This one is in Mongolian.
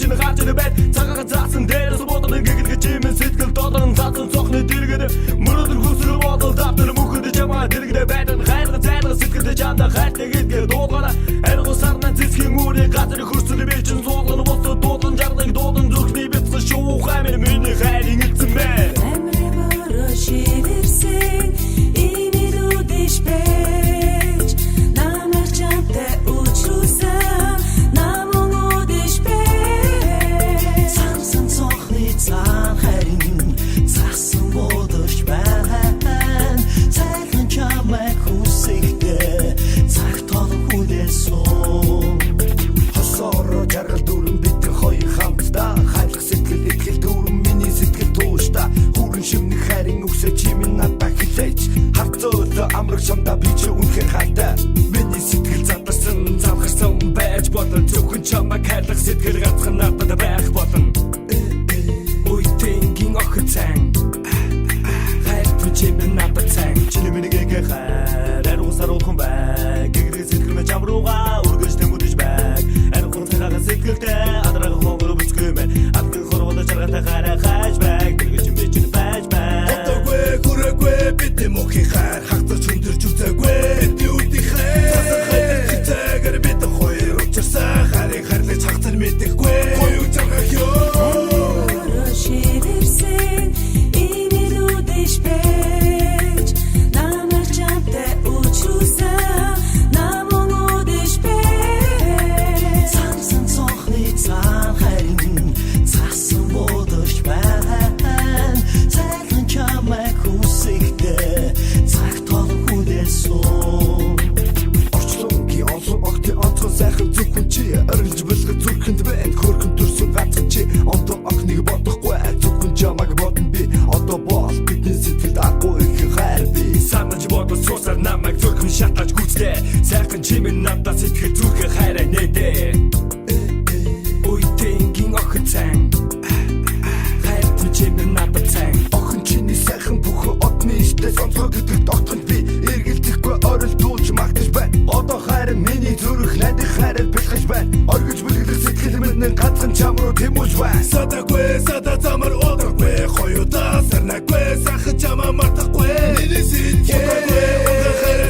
чинь гарч ирэх байд цагаан заасан дээрээс бодон гэгдэж чимэн сэтгэл доторн заасан цохны дэргэд мөрөдөр хүсрэг бодол давтар мөхөд чамаа дэргэд байдаг хайрга зайлга сэтгэл чамда хайртай гэдгээ дуугаараа арга сарна зэсхийн мөрийг газар хөрсөл би чинь суулган босод дуудан жардаг дуудан зүрхний бицсэн шуу хаймэр миний хайрын эцэн бэ Emre barış verirsin İmidudiş beç Namerçante uçursam Namonu diş beç Sansın sohni zan herin Sassın boduş ben Zayın kamek husikte Zayk tolu hude son Хосоро жаргал дүүрэн битэн хоёр хамтдаа хайрлах сэтгэл итгэл дүүрэн миний сэтгэл туушта хүрэн шимнэх хайрын үгсээ чимэн надад хэлээч хавцуулаа амрах шамда би ч үнэхээр хайртай миний сэтгэл задарсан завхарсан байж болон зөвхөн чамайг хайрлах сэтгэл ганцхан надад байх болно үйтэнгийн охин цан хайртай чимэн надад цан чиний миний гээ хайр аргусаар уулхан бай гэгрэг сэтгэл мэ чамруугаа үргэж тэмүдэж бай сэтгэлтэй адрага хоогор бүцгэмэ атгын хорвол жаргатай хараа хайж бай гэргэж юм бичэн байж бай отоггүй хүрээгүй бид мохи хайр хагтар чөндөрч үзээгүй би үди хайр хайр бид хоёр учирсаа харыг харлаж хагтар мэдэхгүй гоё жаргах ёо Barış verirsin İmidudiş beç Namerçante uçursam Namonu diş beç Sansın sohni zan herin Sassın boduş ben Zayın kamek husikte Zayk tolu hude son Орчлон ки олон огт онцгой сайхан зүгхэн чи орилж бэлгэж зүрхэнд байна хөрхөн төрсөн ганцхан чи онцгой охныг бодохгүй зүгхэн чамаг бодно би одоо бол бидний сэтгэлд агуу их хайр би санаж бодож суусаар намайг зүрхэн шатаж гүцтэй сайхан чимэн надад сэтгэл зүрхэн хайраа нэтэ үйтэнгийн охин цан хайртай чимэн надад цан охин чиний сайхан бүхэн одны ихтэй онцгой гэдэгт огтхон би эргэлдэхгүй орилдуулж магтаж байна одоо хайр миний зүрх надад хайр бэлгэж байна оргиж бүлгэлэг сэтгэл минь ганцхан чам руу тэмүүлж байна садаггүй сада замар одоггүй хоёудаа сарнаггүй сайхан чамаа мартахгүй миний сэтгэл хайр